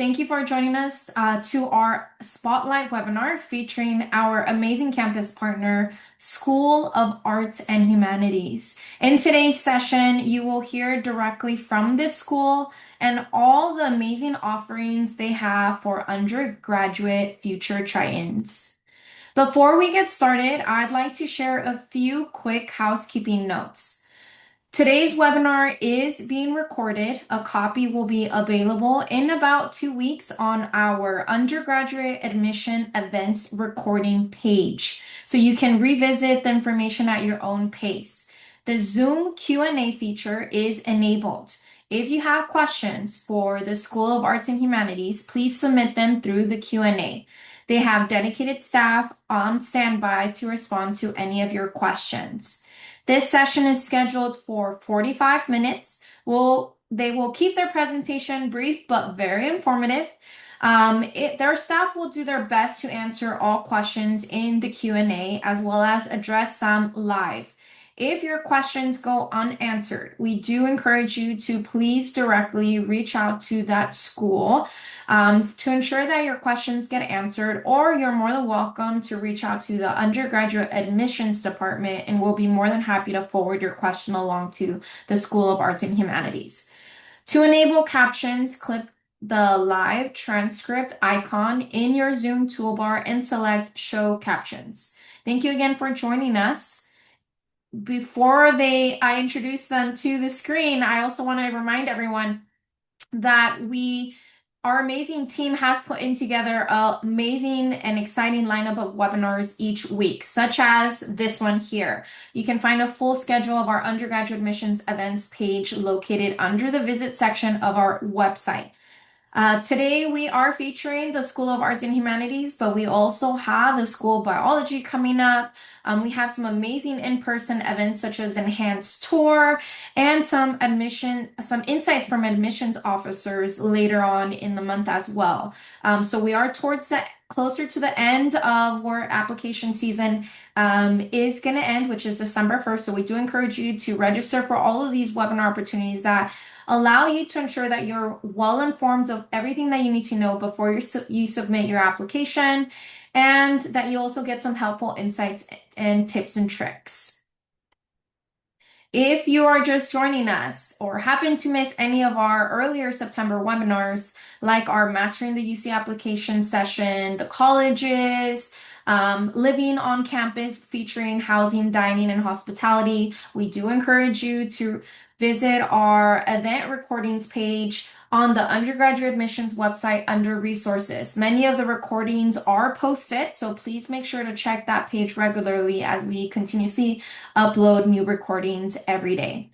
Thank you for joining us to our Spotlight webinar featuring our amazing campus partner, School of Arts and Humanities. In today's session, you will hear directly from this school and all the amazing offerings they have for undergraduate future try-ins. Before we get started, I'd like to share a few quick housekeeping notes. Today's webinar is being recorded. A copy will be available in about 2 weeks on our undergraduate admission events recording page. So you can revisit the information at your own pace. The Zoom Q&A feature is enabled. If you have questions for the School of Arts and Humanities, please submit them through the Q&A. They have dedicated staff on standby to respond to any of your questions. This session is scheduled for 45 minutes. They will keep their presentation brief but very informative. Their staff will do their best to answer all questions in the Q&A as well as address some live. If your questions go unanswered, we do encourage you to please directly reach out to that school to ensure that your questions get answered, or you're more than welcome to reach out to the undergraduate admissions department and we'll be more than happy to forward your question along to the School of Arts and Humanities. To enable captions, click the live transcript icon in your Zoom toolbar and select Show Captions. Thank you again for joining us. Before I introduce them to the screen, I also want to remind everyone that our amazing team has put in together an amazing and exciting lineup of webinars each week, such as this one here. You can find a full schedule of our undergraduate admissions events page located under the visit section of our website. Today we are featuring the School of Arts and Humanities, but we also have the School of Biology coming up. We have some amazing in-person events such as enhanced tour and some insights from admissions officers later on in the month as well. So we are closer to the end of where application season is going to end, which is December 1st. So we do encourage you to register for all of these webinar opportunities that allow you to ensure that you're well informed of everything that you need to know before you submit your application, and that you also get some helpful insights and tips and tricks. If you are just joining us or happen to miss any of our earlier September webinars, like our Mastering the UC Application session, the colleges, living on campus featuring housing, dining, and hospitality, we do encourage you to visit our event recordings page on the undergraduate admissions website under resources. Many of the recordings are posted, so please make sure to check that page regularly as we continuously upload new recordings every day.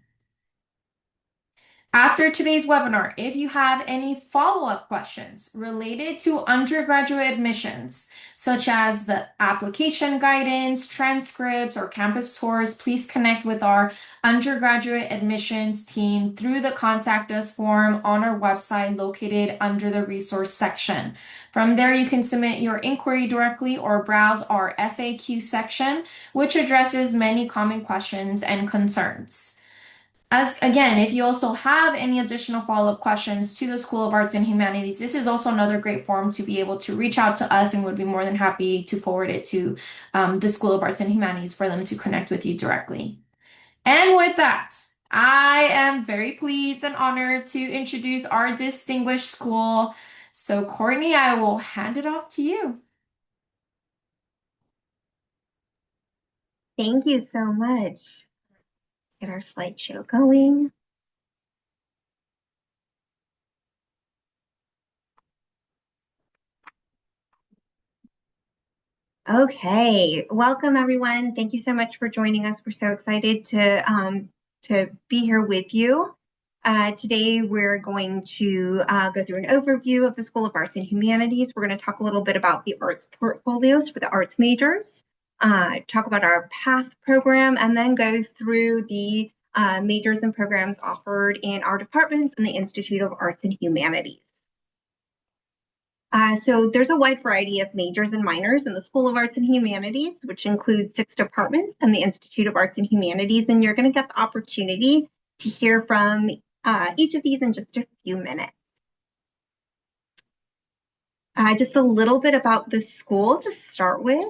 After today's webinar, if you have any follow-up questions related to undergraduate admissions, such as the application guidance, transcripts, or campus tours, please connect with our undergraduate admissions team through the Contact Us form on our website located under the resource section. From there, you can submit your inquiry directly or browse our FAQ section, which addresses many common questions and concerns. Again, if you also have any additional follow-up questions to the School of Arts and Humanities, this is also another great forum to be able to reach out to us, and would be more than happy to forward it to the School of Arts and Humanities for them to connect with you directly. And with that, I am very pleased and honored to introduce our distinguished school. So Courtney, I will hand it off to you. Thank you so much. Get our slideshow going. Okay, welcome everyone. Thank you so much for joining us. We're so excited to be here with you. Today we're going to go through an overview of the School of Arts and Humanities. We're going to talk a little bit about the arts portfolios for the arts majors, talk about our PATH program, and then go through the majors and programs offered in our departments in the Institute of Arts and Humanities. So there's a wide variety of majors and minors in the School of Arts and Humanities, which includes 6 departments and the Institute of Arts and Humanities, and you're going to get the opportunity to hear from each of these in just a few minutes. Just a little bit about the school to start with.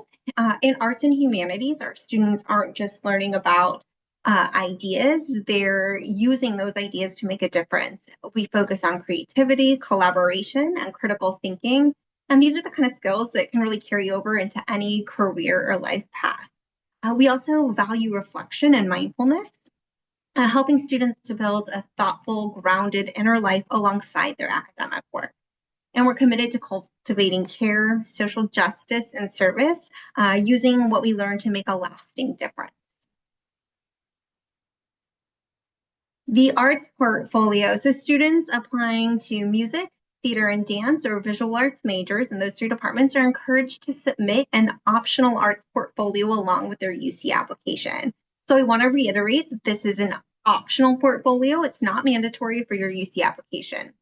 In arts and humanities, our students aren't just learning about ideas, they're using those ideas to make a difference. We focus on creativity, collaboration, and critical thinking. And these are the kind of skills that can really carry over into any career or life path. We also value reflection and mindfulness, helping students to build a thoughtful, grounded inner life alongside their academic work. And we're committed to cultivating care, social justice, and service, using what we learn to make a lasting difference. The arts portfolio. So students applying to music, theater and dance, or visual arts majors in those three departments are encouraged to submit an optional arts portfolio along with their UC application. So I want to reiterate that this is an optional portfolio. It's not mandatory for your UC application.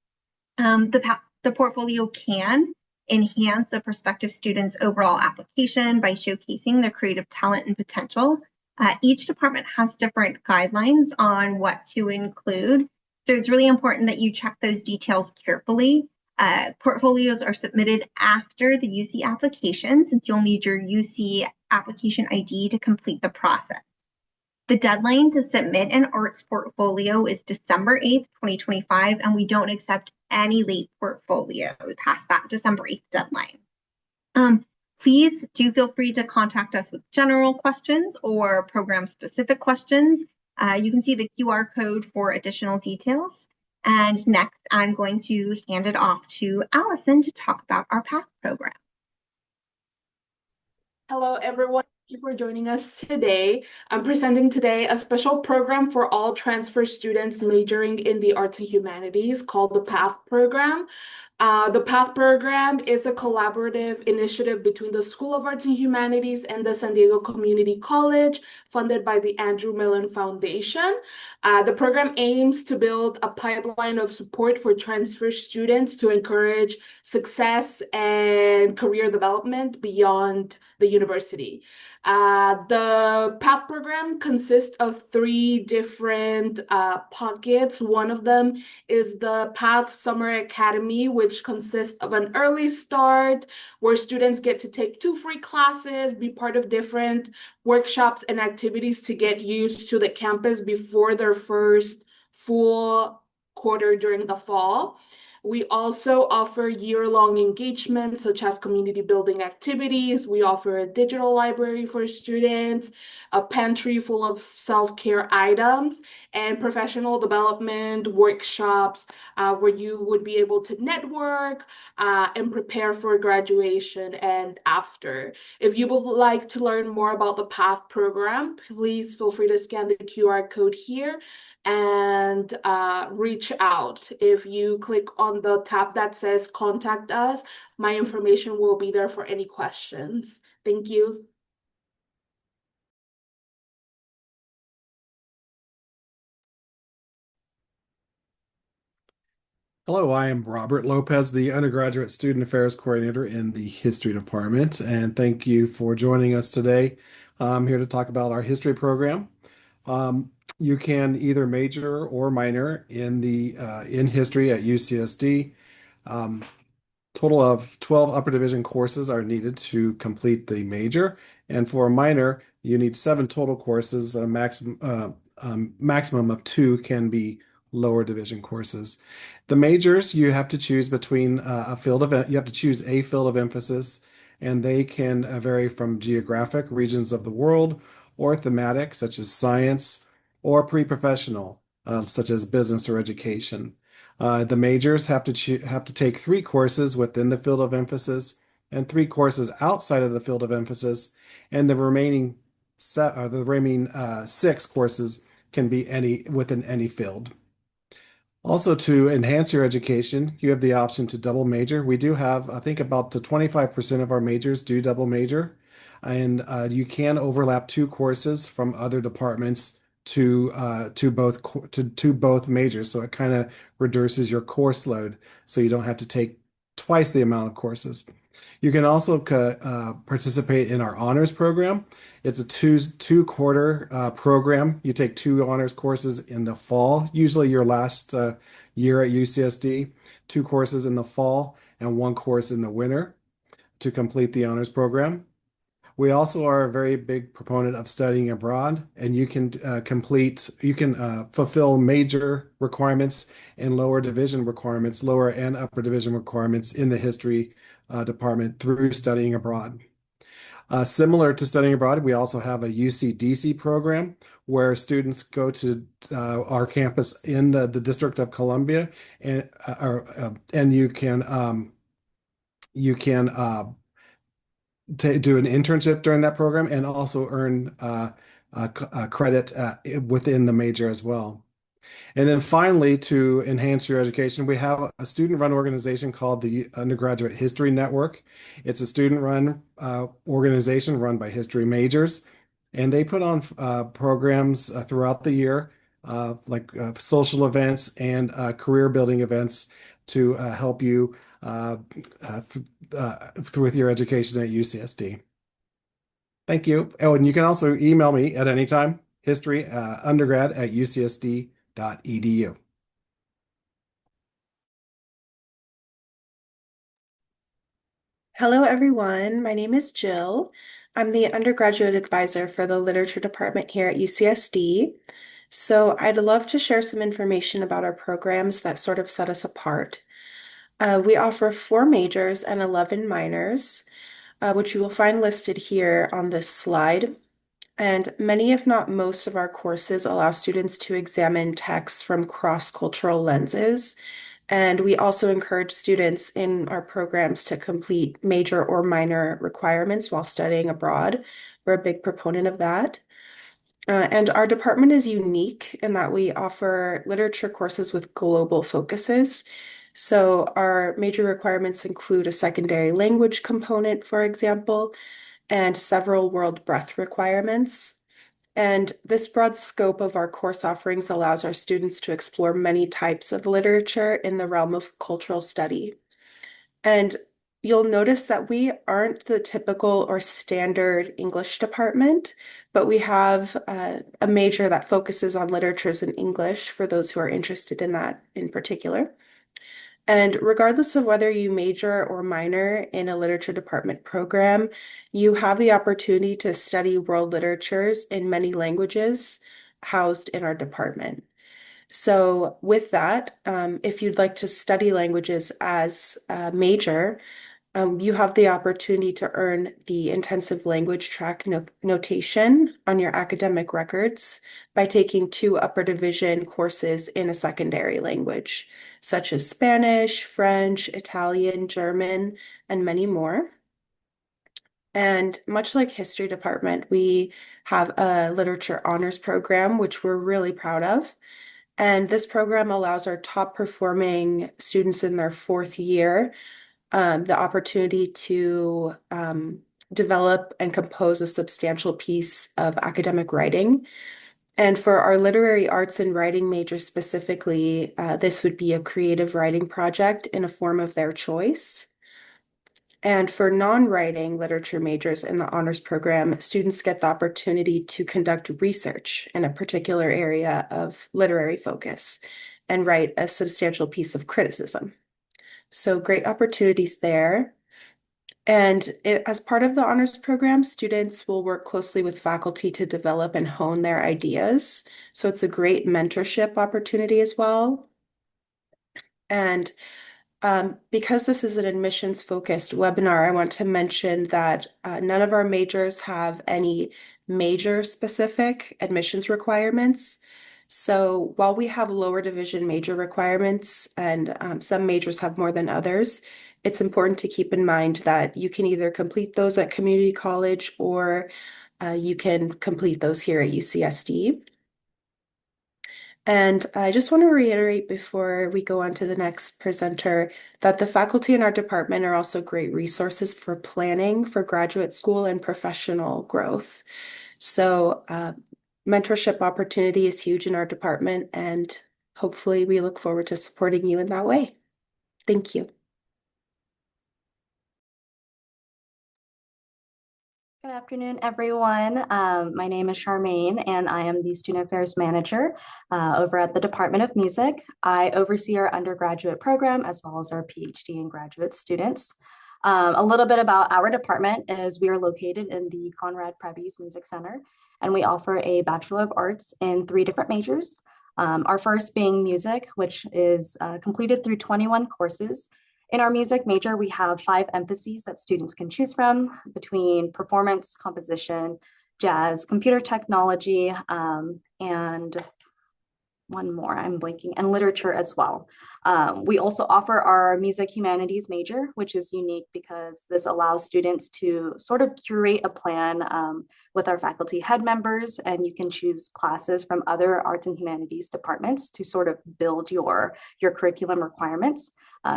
The portfolio can enhance a prospective student's overall application by showcasing their creative talent and potential. Each department has different guidelines on what to include, so it's really important that you check those details carefully. Portfolios are submitted after the UC application, since you'll need your UC application ID to complete the process. The deadline to submit an arts portfolio is December 8th, 2025, and we don't accept any late portfolios past that December 8th deadline. Please do feel free to contact us with general questions or program-specific questions. You can see the QR code for additional details. And next, I'm going to hand it off to Allison to talk about our PATH program. Hello, everyone. Thank you for joining us today. I'm presenting today a special program for all transfer students majoring in the arts and humanities called the PATH program. The PATH program is a collaborative initiative between the School of Arts and Humanities and the San Diego Community College, funded by the Andrew Mellon Foundation. The program aims to build a pipeline of support for transfer students to encourage success and career development beyond the university. The PATH program consists of three different pockets. One of them is the PATH Summer Academy, which consists of an early start where students get to take 2 free classes, be part of different workshops and activities to get used to the campus before their first full quarter during the fall. We also offer year-long engagements such as community building activities. We offer a digital library for students, a pantry full of self-care items, and professional development workshops where you would be able to network and prepare for graduation and after. If you would like to learn more about the PATH program, please feel free to scan the QR code here and reach out. If you click on the tab that says contact us, my information will be there for any questions. Thank you. Hello, I am Robert Lopez, the Undergraduate Student Affairs Coordinator in the History Department, and thank you for joining us today. I'm here to talk about our history program. You can either major or minor in history at UCSD. Total of 12 upper division courses are needed to complete the major, and for a minor, you need 7 total courses. A maximum of 2 can be lower division courses. The majors, you have to choose between you have to choose a field of emphasis, and they can vary from geographic regions of the world, or thematic, such as science, or pre-professional, such as business or education. The majors have to take 3 courses within the field of emphasis and 3 courses outside of the field of emphasis, and the remaining 6 courses can be within any field. Also, to enhance your education, you have the option to double major. We do have, I think, about 25% of our majors do double major, and you can overlap 2 courses from other departments to both majors. So it kind of reduces your course load, so you don't have to take twice the amount of courses. You can also participate in our honors program. It's a two-quarter program. You take 2 honors courses in the fall, usually your last year at UCSD, 2 courses in the fall, and one course in the winter to complete the honors program. We also are a very big proponent of studying abroad, and you can fulfill major requirements and lower division requirements, lower and upper division requirements in the history department through studying abroad. Similar to studying abroad, we also have a UC-DC program where students go to our campus in the District of Columbia, and you can do an internship during that program and also earn credit within the major as well. And then finally, to enhance your education, we have a student-run organization called the Undergraduate History Network. It's a student-run organization run by history majors, and they put on programs throughout the year, like social events and career-building events to help you with your education at UCSD. Thank you. Oh, and you can also email me at any time, history undergrad@ucsd.edu. Hello, everyone. My name is Jill. I'm the undergraduate advisor for the literature department here at UCSD. So I'd love to share some information about our programs that sort of set us apart. We offer 4 majors and 11 minors, which you will find listed here on this slide. And many, if not most, of our courses allow students to examine texts from cross-cultural lenses. And we also encourage students in our programs to complete major or minor requirements while studying abroad. We're a big proponent of that. And our department is unique in that we offer literature courses with global focuses. So our major requirements include a secondary language component, for example, and several world breadth requirements. And this broad scope of our course offerings allows our students to explore many types of literature in the realm of cultural study. And you'll notice that we aren't the typical or standard English department, but we have a major that focuses on literatures in English for those who are interested in that in particular. And regardless of whether you major or minor in a literature department program, you have the opportunity to study world literatures in many languages housed in our department. So with that, if you'd like to study languages as a major, you have the opportunity to earn the intensive language track notation on your academic records by taking 2 upper division courses in a secondary language, such as Spanish, French, Italian, German, and many more. And much like history department, we have a literature honors program, which we're really proud of. And this program allows our top performing students in their 4th year the opportunity to develop and compose a substantial piece of academic writing. And for our literary arts and writing major specifically, this would be a creative writing project in a form of their choice. And for non-writing literature majors in the honors program, students get the opportunity to conduct research in a particular area of literary focus and write a substantial piece of criticism. So great opportunities there. And as part of the honors program, students will work closely with faculty to develop and hone their ideas. So it's a great mentorship opportunity as well. And because this is an admissions-focused webinar, I want to mention that none of our majors have any major-specific admissions requirements. So while we have lower division major requirements and some majors have more than others, it's important to keep in mind that you can either complete those at community college or you can complete those here at UCSD. And I just want to reiterate before we go on to the next presenter that the faculty in our department are also great resources for planning for graduate school and professional growth. So mentorship opportunity is huge in our department, and hopefully we look forward to supporting you in that way. Thank you. Good afternoon, everyone. My name is Charmaine, and I am the Student Affairs Manager over at the Department of Music. I oversee our undergraduate program as well as our PhD and graduate students. A little bit about our department is we are located in the Conrad Prebys Music Center, and we offer a Bachelor of Arts in 3 different majors. Our first being music, which is completed through 21 courses. In our music major, we have 5 emphases that students can choose from between performance, composition, jazz, computer technology, and one more, I'm blanking, and literature as well. We also offer our music humanities major, which is unique because this allows students to sort of curate a plan with our faculty head members, and you can choose classes from other arts and humanities departments to sort of build your curriculum requirements.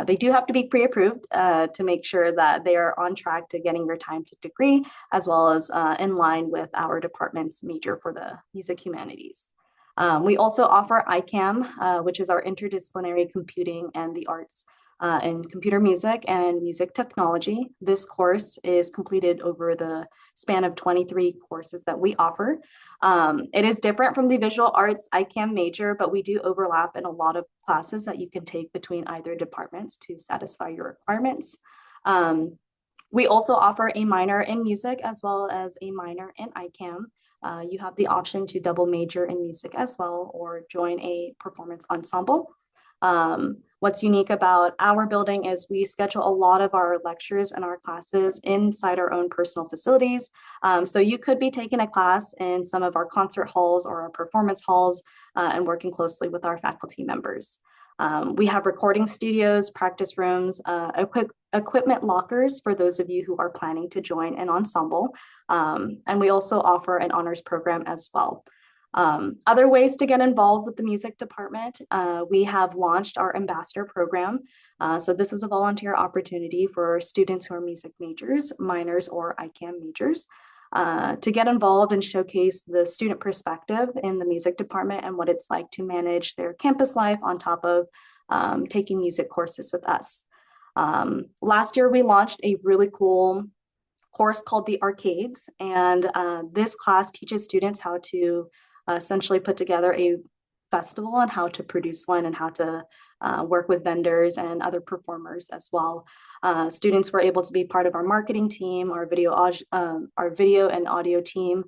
They do have to be pre-approved to make sure that they are on track to getting your time to degree, as well as in line with our department's major for the music humanities. We also offer ICAM, which is our interdisciplinary computing and the arts in computer music and music technology. This course is completed over the span of 23 courses that we offer. It is different from the visual arts ICAM major, but we do overlap in a lot of classes that you can take between either departments to satisfy your requirements. We also offer a minor in music as well as a minor in ICAM. You have the option to double major in music as well or join a performance ensemble. What's unique about our building is we schedule a lot of our lectures and our classes inside our own personal facilities. So you could be taking a class in some of our concert halls or our performance halls and working closely with our faculty members. We have recording studios, practice rooms, equipment lockers for those of you who are planning to join an ensemble. And we also offer an honors program as well. Other ways to get involved with the music department, we have launched our ambassador program. So this is a volunteer opportunity for students who are music majors, minors, or ICAM majors to get involved and showcase the student perspective in the music department and what it's like to manage their campus life on top of taking music courses with us. Last year, we launched a really cool course called the Arcades, and this class teaches students how to essentially put together a festival and how to produce one and how to work with vendors and other performers as well. Students were able to be part of our marketing team, our video and audio team.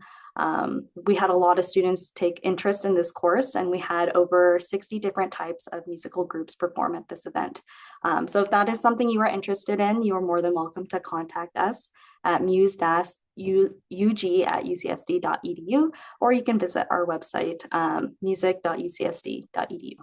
We had a lot of students take interest in this course, and we had over 60 different types of musical groups perform at this event. So if that is something you are interested in, you are more than welcome to contact us at muse-ug@ucsd.edu, or you can visit our website, music.ucsd.edu.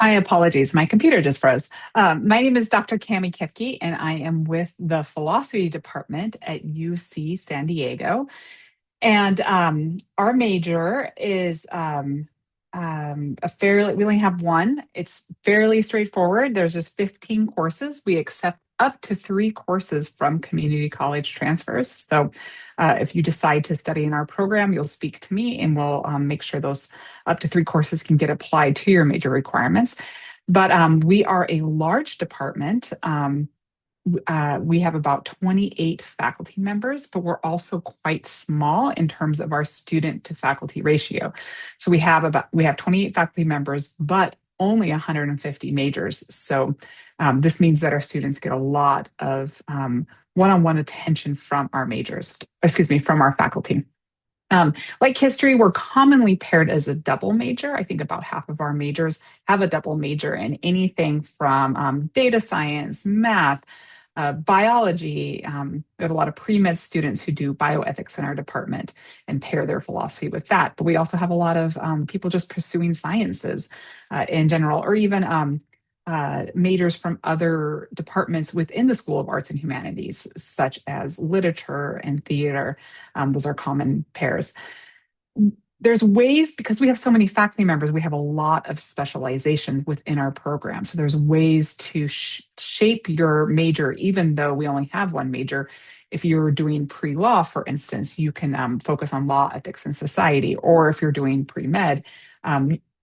My apologies, my computer just froze. My name is Dr. Cami Kipke, and I am with the philosophy department at UC San Diego. And our major is we only have one. It's fairly straightforward. There's just 15 courses. We accept up to 3 courses from community college transfers. So if you decide to study in our program, you'll speak to me and we'll make sure those up to 3 courses can get applied to your major requirements. But we are a large department. We have about 28 faculty members, but we're also quite small in terms of our student to faculty ratio. So we have 28 faculty members, but only 150 majors. So this means that our students get a lot of one-on-one attention from our from our faculty. Like history, we're commonly paired as a double major. I think about half of our majors have a double major in anything from data science, math, biology. We have a lot of pre-med students who do bioethics in our department and pair their philosophy with that. But we also have a lot of people just pursuing sciences in general, or even majors from other departments within the School of Arts and Humanities, such as literature and theater. Those are common pairs. There's ways, because we have so many faculty members, we have a lot of specializations within our program. So there's ways to shape your major, even though we only have one major, if you're doing pre-law, for instance, you can focus on law, ethics, and society. Or if you're doing pre-med,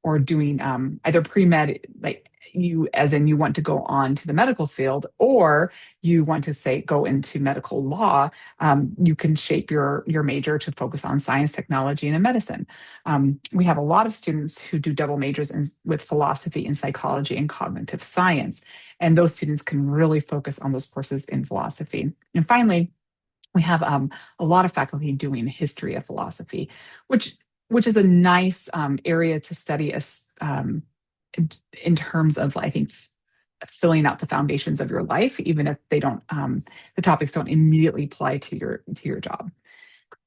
or doing either pre-med, like you, as in you want to go on to the medical field, or you want to say go into medical law, you can shape your major to focus on science, technology, and medicine. We have a lot of students who do double majors with philosophy and psychology and cognitive science, and those students can really focus on those courses in philosophy. And finally, we have a lot of faculty doing history of philosophy, which is a nice area to study as in terms of, I think, filling out the foundations of your life, even if they don't, the topics don't immediately apply to your job.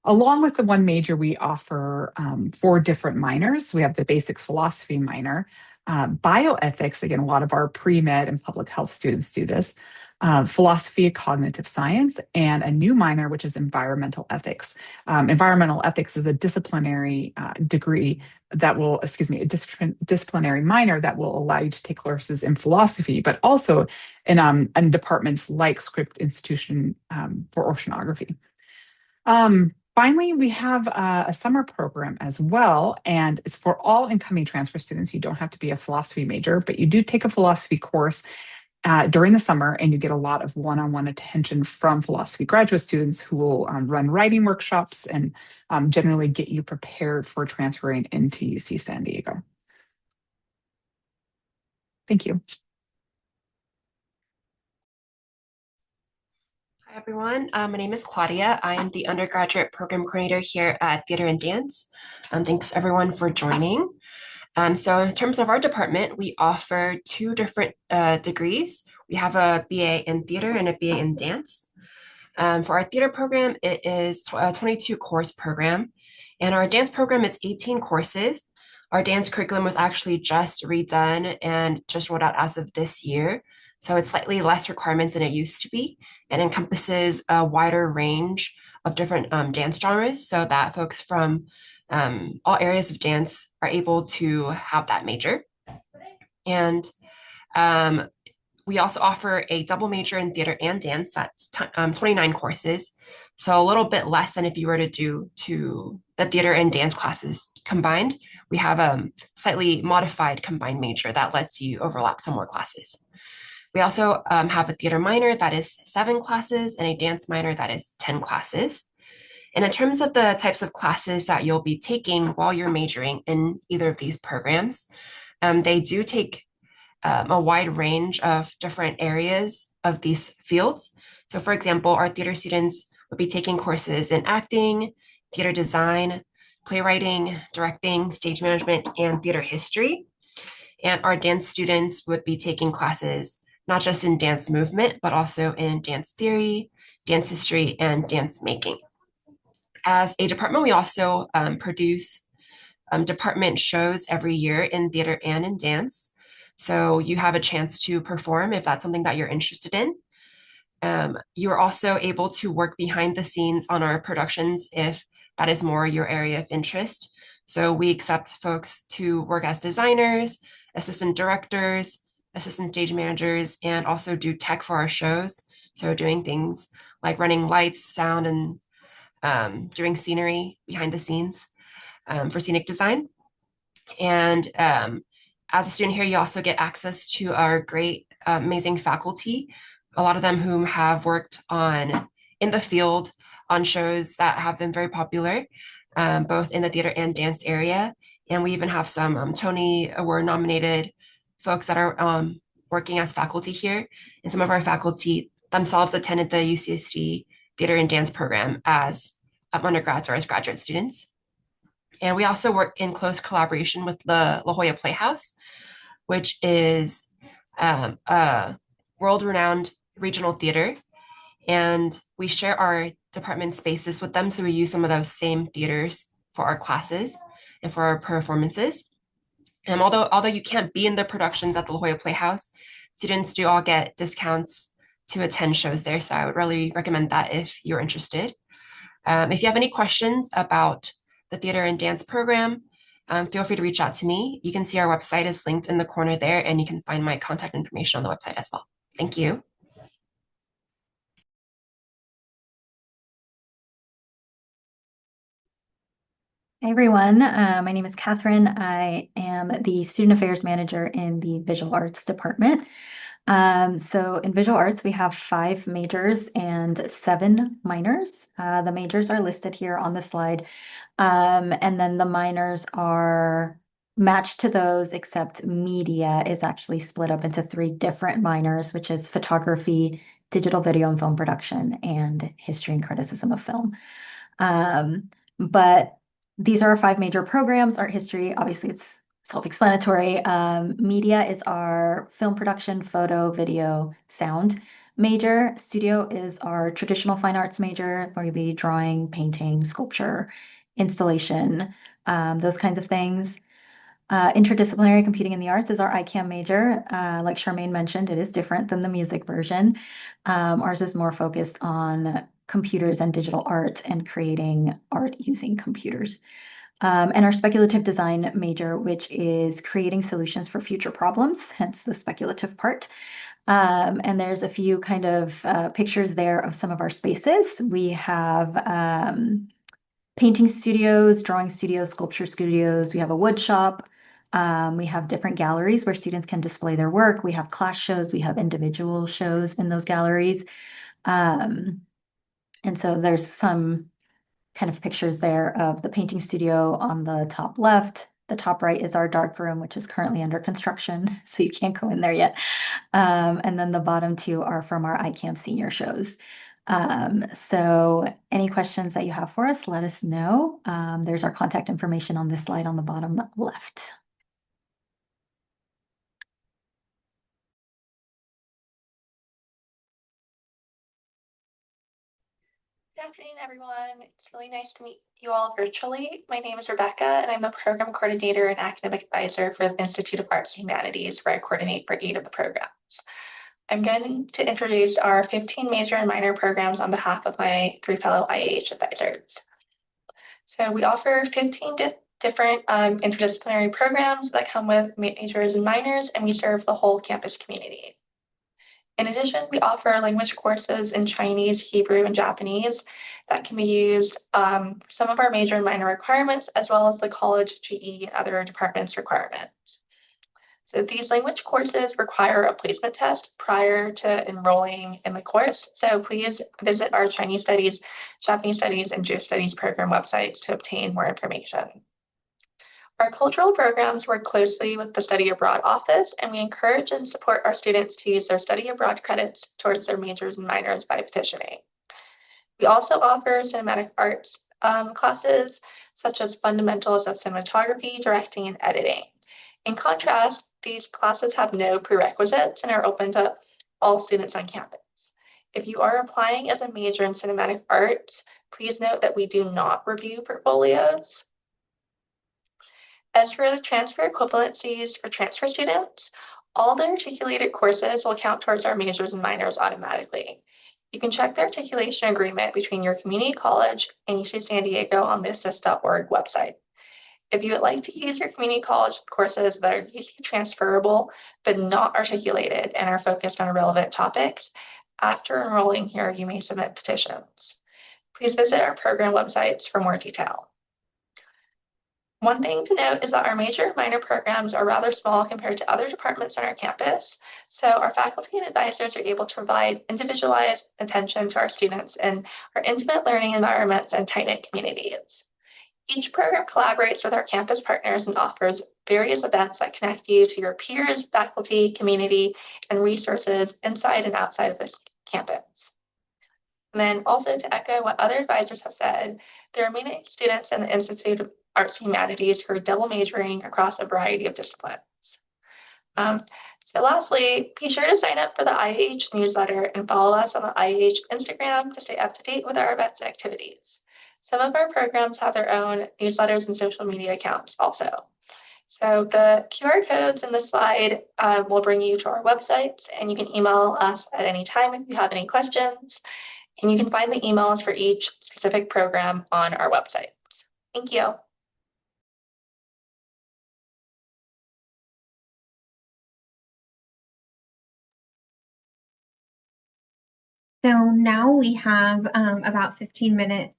Along with the one major, we offer 4 different minors. We have the basic philosophy minor, bioethics. Again, a lot of our pre-med and public health students do this. Philosophy of cognitive science, and a new minor, which is environmental ethics. Environmental ethics is a disciplinary degree that will, excuse me, a disciplinary minor that will allow you to take courses in philosophy, but also in departments like Scripps Institution for Oceanography. Finally, we have a summer program as well, and it's for all incoming transfer students. You don't have to be a philosophy major, but you do take a philosophy course during the summer, and you get a lot of one-on-one attention from philosophy graduate students who will run writing workshops and generally get you prepared for transferring into UC San Diego. Thank you. Hi, everyone. My name is Claudia. I am the undergraduate program coordinator here at Theater and Dance. Thanks, everyone, for joining. So in terms of our department, we offer 2 different degrees. We have a BA in theater and a BA in dance. For our theater program, it is a 22 course program, and our dance program is 18 courses. Our dance curriculum was actually just redone and just rolled out as of this year. So it's slightly less requirements than it used to be, and encompasses a wider range of different dance genres, so that folks from all areas of dance are able to have that major. And we also offer a double major in theater and dance. That's 29 courses, so a little bit less than if you were to do the theater and dance classes combined. We have a slightly modified combined major that lets you overlap some more classes. We also have a theater minor that is 7 classes and a dance minor that is 10 classes. And in terms of the types of classes that you'll be taking while you're majoring in either of these programs, they do take a wide range of different areas of these fields. So for example, our theater students would be taking courses in acting, theater design, playwriting, directing, stage management, and theater history. And our dance students would be taking classes not just in dance movement, but also in dance theory, dance history, and dance making. As a department, we also produce department shows every year in theater and in dance. So you have a chance to perform if that's something that you're interested in. You are also able to work behind the scenes on our productions if that is more your area of interest. So we accept folks to work as designers, assistant directors, assistant stage managers, and also do tech for our shows. So doing things like running lights, sound, and doing scenery behind the scenes for scenic design. And as a student here, you also get access to our great, amazing faculty, a lot of them whom have worked in the field on shows that have been very popular, both in the theater and dance area. And we even have some Tony Award nominated folks that are working as faculty here. And some of our faculty themselves attended the UCSD theater and dance program as undergrads or as graduate students. And we also work in close collaboration with the La Jolla Playhouse, which is a world-renowned regional theater. And we share our department spaces with them. So we use some of those same theaters for our classes and for our performances. And although you can't be in the productions at the La Jolla Playhouse, students do all get discounts to attend shows there. So I would really recommend that if you're interested. If you have any questions about the theater and dance program, feel free to reach out to me. You can see our website is linked in the corner there, and you can find my contact information on the website as well. Thank you. Hey everyone, my name is Catherine. I am the Student Affairs Manager in the Visual Arts Department. So in Visual Arts, we have 5 majors and 7 minors. The majors are listed here on the slide, and then the minors are matched to those, except media is actually split up into 3 different minors, which is photography, digital video and film production, and history and criticism of film. But these are our 5 major programs. Art history, obviously, it's self-explanatory. Media is our film production, photo, video, sound major. Studio is our traditional fine arts major, where you'll be drawing, painting, sculpture, installation, those kinds of things. Interdisciplinary computing in the arts is our ICAM major. Like Charmaine mentioned, it is different than the music version. Ours is more focused on computers and digital art and creating art using computers. And our speculative design major, which is creating solutions for future problems, hence the speculative part. And there's a few kind of pictures there of some of our spaces. We have painting studios, drawing studios, sculpture studios. We have a wood shop. We have different galleries where students can display their work. We have class shows. We have individual shows in those galleries. And so there's some kind of pictures there of the painting studio on the top left. The top right is our dark room, which is currently under construction, so you can't go in there yet. And then the bottom 2 are from our iCamp senior shows. So any questions that you have for us, let us know. There's our contact information on this slide on the bottom left. Good afternoon, everyone. It's really nice to meet you all virtually. My name is Rebecca, and I'm the Program Coordinator and Academic Advisor for the Institute of Arts and Humanities, where I coordinate for 8 of the programs. I'm going to introduce our 15 major and minor programs on behalf of my 3 fellow IAH advisors. So we offer 15 different interdisciplinary programs that come with majors and minors, and we serve the whole campus community. In addition, we offer language courses in Chinese, Hebrew, and Japanese that can be used some of our major and minor requirements, as well as the college, GE, and other departments' requirements. So these language courses require a placement test prior to enrolling in the course. So please visit our Chinese Studies, Japanese Studies, and Jewish Studies program websites to obtain more information. Our cultural programs work closely with the Study Abroad Office, and we encourage and support our students to use their study abroad credits towards their majors and minors by petitioning. We also offer cinematic arts classes, such as fundamentals of cinematography, directing, and editing. In contrast, these classes have no prerequisites and are open to all students on campus. If you are applying as a major in cinematic arts, please note that we do not review portfolios. As for the transfer equivalencies for transfer students, all the articulated courses will count towards our majors and minors automatically. You can check the articulation agreement between your community college and UC San Diego on the assist.org website. If you would like to use your community college courses that are UC transferable but not articulated and are focused on relevant topics, after enrolling here, you may submit petitions. Please visit our program websites for more detail. One thing to note is that our major and minor programs are rather small compared to other departments on our campus, so our faculty and advisors are able to provide individualized attention to our students in our intimate learning environments and tight-knit communities. Each program collaborates with our campus partners and offers various events that connect you to your peers, faculty, community, and resources inside and outside of this campus. And then also to echo what other advisors have said, there are many students in the Institute of Arts and Humanities who are double majoring across a variety of disciplines. So lastly, be sure to sign up for the IAH newsletter and follow us on the IAH Instagram to stay up to date with our events and activities. Some of our programs have their own newsletters and social media accounts also. So the QR codes in this slide will bring you to our websites, and you can email us at any time if you have any questions. And you can find the emails for each specific program on our websites. Thank you. So now we have about 15 minutes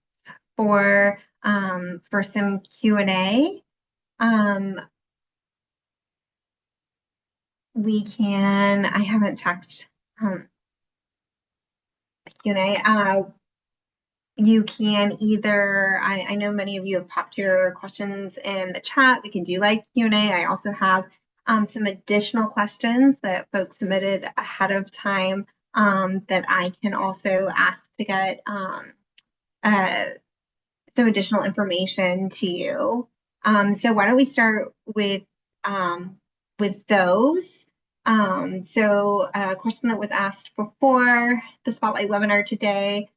for for some Q&A. I haven't checked Q&A. You can either, I know many of you have popped your questions in the chat. We can do like Q&A. I also have some additional questions that folks submitted ahead of time that I can also ask to get some additional information to you. So why don't we start with those? So a question that was asked before the Spotlight webinar today,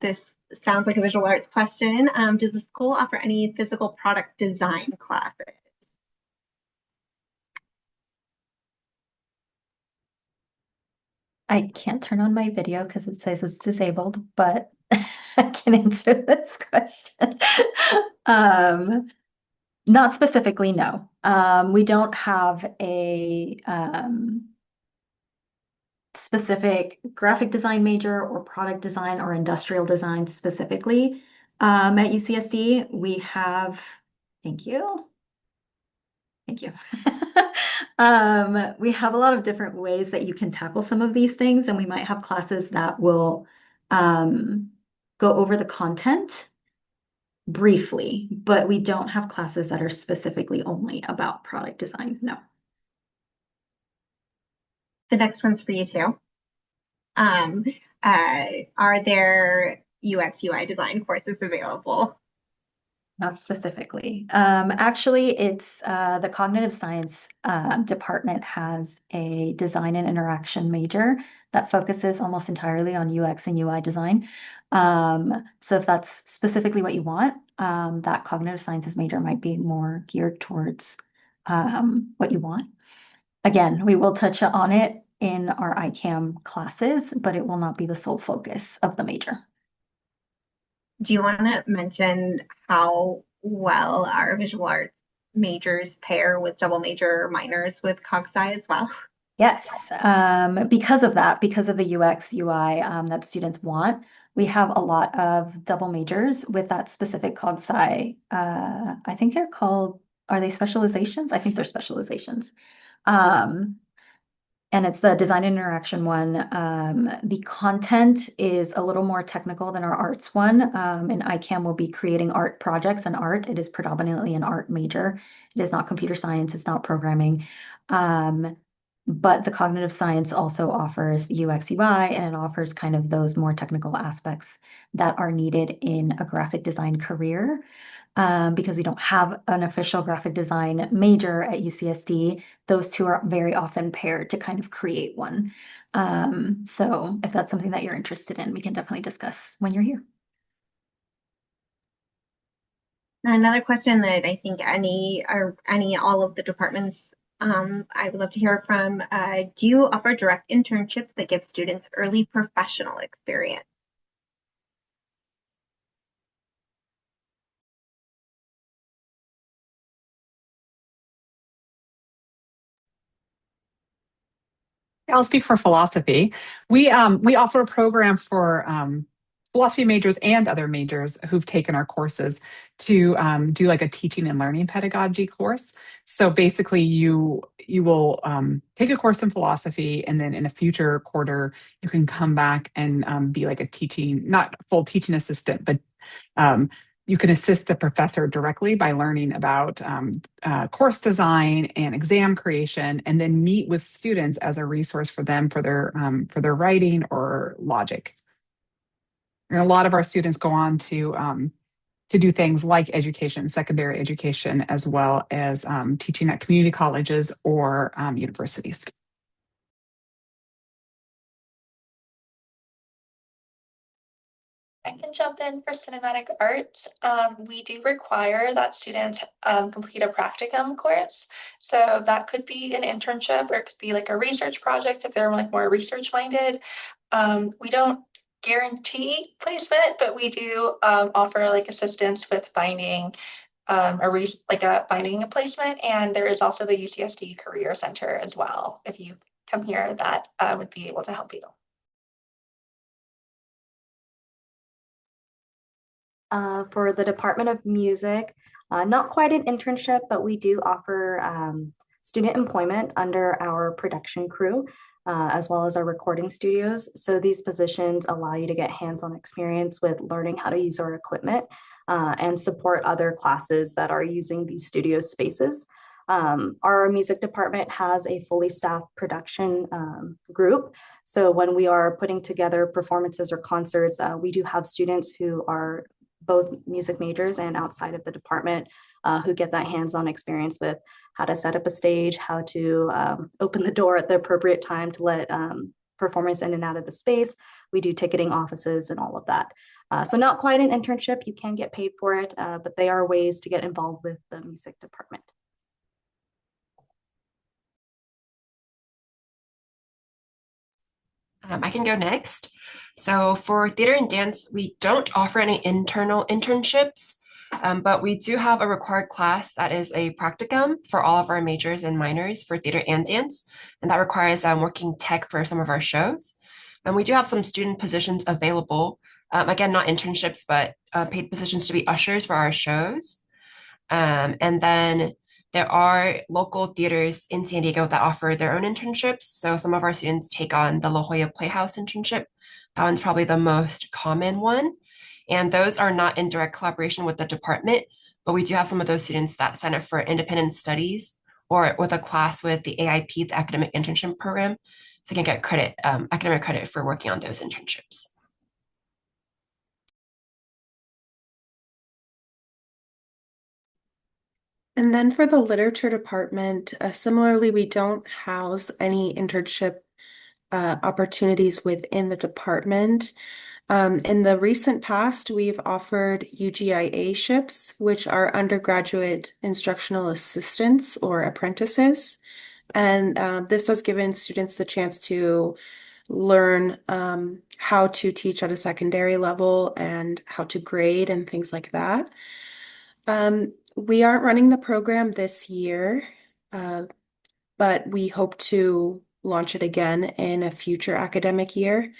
this sounds like a visual arts question. Does the school offer any physical product design classes? I can't turn on my video because it says it's disabled, but I can answer this question. Not specifically, no. We don't have a specific graphic design major or product design or industrial design specifically. At UCSD, we have, thank you. Thank you. We have a lot of different ways that you can tackle some of these things, and we might have classes that will go over the content briefly, but we don't have classes that are specifically only about product design. No. The next one's for you too. Are there UX UI design courses available? Not specifically. Actually, it's the cognitive science department has a design and interaction major that focuses almost entirely on UX and UI design. So if that's specifically what you want, that cognitive sciences major might be more geared towards what you want. Again, we will touch on it in our ICAM classes, but it will not be the sole focus of the major. Do you want to mention how well our visual arts majors pair with double major minors with cog sci as well? Yes, because of that, because of the UX, UI that students want, we have a lot of double majors with that specific cog sci. I think they're called, are they specializations? I think they're specializations. And it's the design and interaction one. The content is a little more technical than our arts one. And ICAM will be creating art projects and art. It is predominantly an art major. It is not computer science. It's not programming. But the cognitive science also offers UX UI, and it offers kind of those more technical aspects that are needed in a graphic design career. Because we don't have an official graphic design major at UCSD, those two are very often paired to kind of create one. So if that's something that you're interested in, we can definitely discuss when you're here. Another question that I think all of the departments I would love to hear from, do you offer direct internships that give students early professional experience? I'll speak for philosophy. We offer a program for philosophy majors and other majors who've taken our courses to do like a teaching and learning pedagogy course. So basically, you will take a course in philosophy, and then in a future quarter, you can come back and be like a teaching, not full teaching assistant, but you can assist the professor directly by learning about course design and exam creation, and then meet with students as a resource for them for their writing or logic. And a lot of our students go on to do things like education, secondary education, as well as teaching at community colleges or universities. I can jump in for cinematic arts. We do require that students complete a practicum course. So that could be an internship, or it could be like a research project if they're like more research minded. We don't guarantee placement, but we do offer like assistance with finding finding a placement. And there is also the UCSD Career Center as well. If you come here, that would be able to help you. For the Department of Music, not quite an internship, but we do offer student employment under our production crew, as well as our recording studios. So these positions allow you to get hands-on experience with learning how to use our equipment and support other classes that are using these studio spaces. Our music department has a fully staffed production group. So when we are putting together performances or concerts, we do have students who are both music majors and outside of the department who get that hands-on experience with how to set up a stage, how to open the door at the appropriate time to let performers in and out of the space. We do ticketing offices and all of that. So not quite an internship, you can get paid for it, but they are ways to get involved with the music department. I can go next. So for theater and dance, we don't offer any internal internships, but we do have a required class that is a practicum for all of our majors and minors for theater and dance, and that requires working tech for some of our shows. And we do have some student positions available. Again, not internships, but paid positions to be ushers for our shows. And then there are local theaters in San Diego that offer their own internships. So some of our students take on the La Jolla Playhouse internship. That one's probably the most common one. And those are not in direct collaboration with the department, but we do have some of those students that sign up for independent studies or with a class with the AIP, the Academic Internship Program. So they can get credit, academic credit for working on those internships. And then for the literature department, similarly, we don't house any internship opportunities within the department. In the recent past, we've offered UGIA-ships, which are undergraduate instructional assistants or apprentices. And this has given students the chance to learn how to teach at a secondary level and how to grade and things like that. We aren't running the program this year, but we hope to launch it again in a future academic year.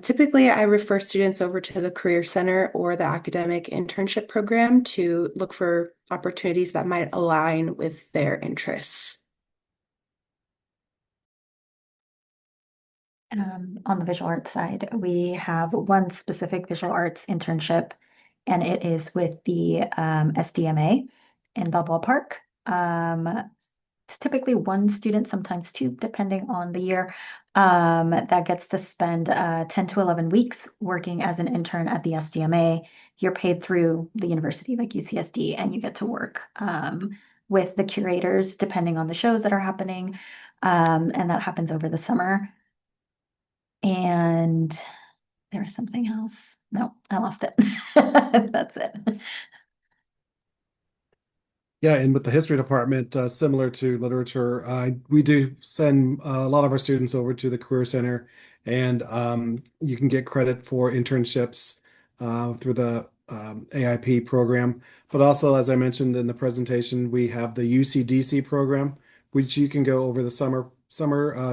Typically, I refer students over to the Career Center or the academic internship program to look for opportunities that might align with their interests. On the visual arts side, we have one specific visual arts internship, and it is with the SDMA in Balboa Park. It's typically one student, sometimes two, depending on the year, that gets to spend 10 to 11 weeks working as an intern at the SDMA. You're paid through the university, like UCSD, and you get to work with the curators, depending on the shows that are happening. And that happens over the summer. And there was something else. No, I lost it. That's it. Yeah, and with the history department, similar to literature, we do send a lot of our students over to the Career Center, and you can get credit for internships through the AIP program. But also, as I mentioned in the presentation, we have the UCDC program, which you can go over the summer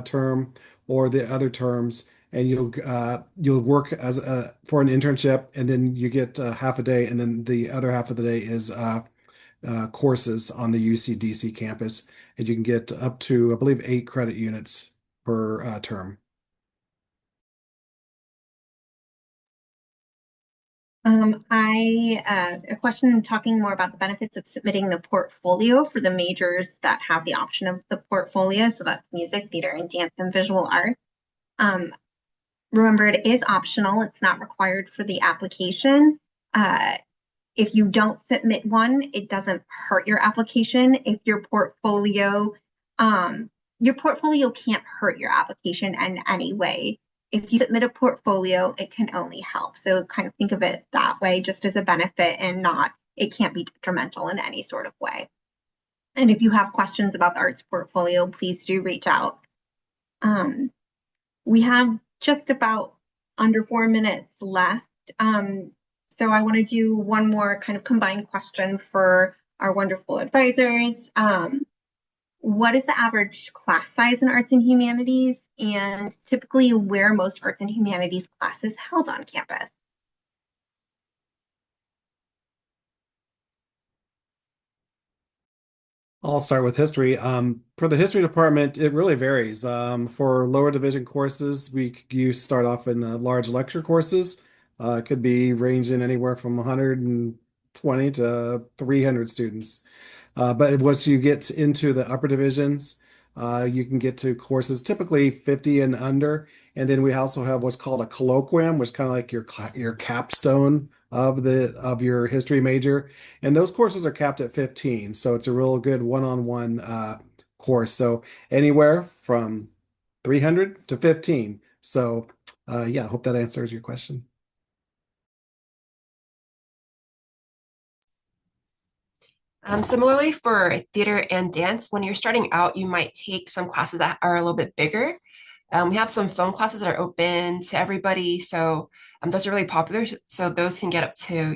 term or the other terms, and you'll work as for an internship, and then you get half a day, and then the other half of the day is courses on the UCDC campus, and you can get up to, I believe, 8 credit units per term. A question talking more about the benefits of submitting the portfolio for the majors that have the option of the portfolio. So that's music, theater, and dance and visual art. Remember, it is optional. It's not required for the application. If you don't submit one, it doesn't hurt your application. If your portfolio can't hurt your application in any way. If you submit a portfolio, it can only help. So kind of think of it that way, just as a benefit and it can't be detrimental in any sort of way. And if you have questions about the arts portfolio, please do reach out. We have just about under 4 minutes left. So I want to do one more kind of combined question for our wonderful advisors. What is the average class size in arts and humanities, and typically where most arts and humanities classes held on campus? I'll start with history. For the history department, it really varies. For lower division courses, you start off in the large lecture courses. It could be ranging anywhere from 120 to 300 students. But once you get into the upper divisions, you can get to courses typically 50 and under. And then we also have what's called a colloquium, which is kind of like your capstone of your history major. And those courses are capped at 15. So it's a real good one-on-one course. So anywhere from 300 to 15. So yeah, I hope that answers your question. Similarly for theater and dance, when you're starting out, you might take some classes that are a little bit bigger. We have some film classes that are open to everybody, so those are really popular. So those can get up to,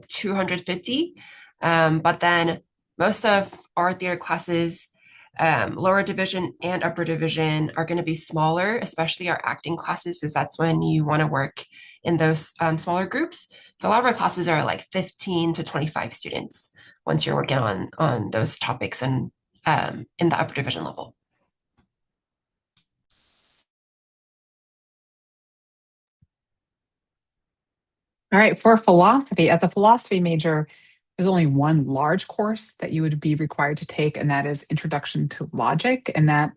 250. But then most of our theater classes, lower division and upper division, are going to be smaller, especially our acting classes, because that's when you want to work in those smaller groups. So a lot of our classes are like 15 to 25 students once you're working on those topics and in the upper division level. All right, for philosophy, as a philosophy major, there's only one large course that you would be required to take, and that is Introduction to Logic. And that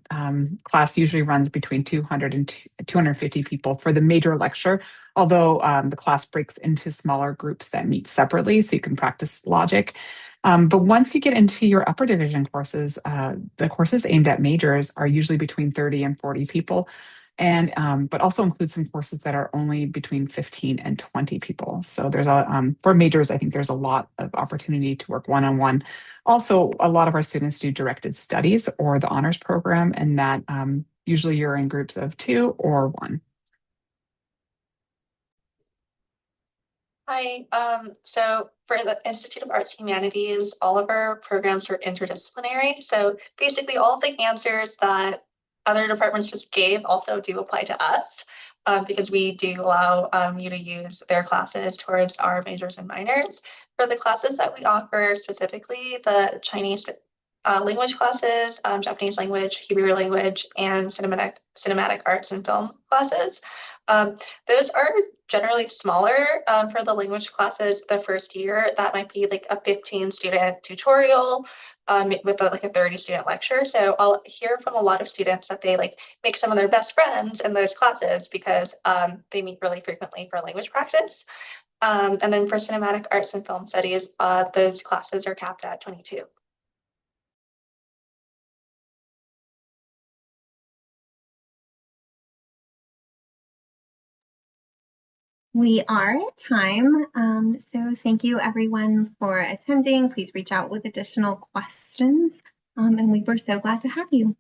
class usually runs between 200 and 250 people for the major lecture, although the class breaks into smaller groups that meet separately so you can practice logic. But once you get into your upper division courses, the courses aimed at majors are usually between 30 and 40 people, and but also include some courses that are only between 15 and 20 people. So there's for majors, I think there's a lot of opportunity to work one-on-one. Also, a lot of our students do directed studies or the honors program, and that usually you're in groups of 2 or 1. Hi. So for the Institute of Arts and Humanities, all of our programs are interdisciplinary. So basically, all of the answers that other departments just gave also do apply to us, because we do allow you to use their classes towards our majors and minors. For the classes that we offer, specifically the Chinese language classes, Japanese language, Hebrew language, and cinematic arts and film classes. Those are generally smaller. For the language classes, the first year, that might be like a 15 student tutorial with like a 30 student lecture. So I'll hear from a lot of students that they like make some of their best friends in those classes because they meet really frequently for language practice. And then for cinematic arts and film studies, those classes are capped at 22. We are at time. So thank you everyone for attending. Please reach out with additional questions. And we were so glad to have you.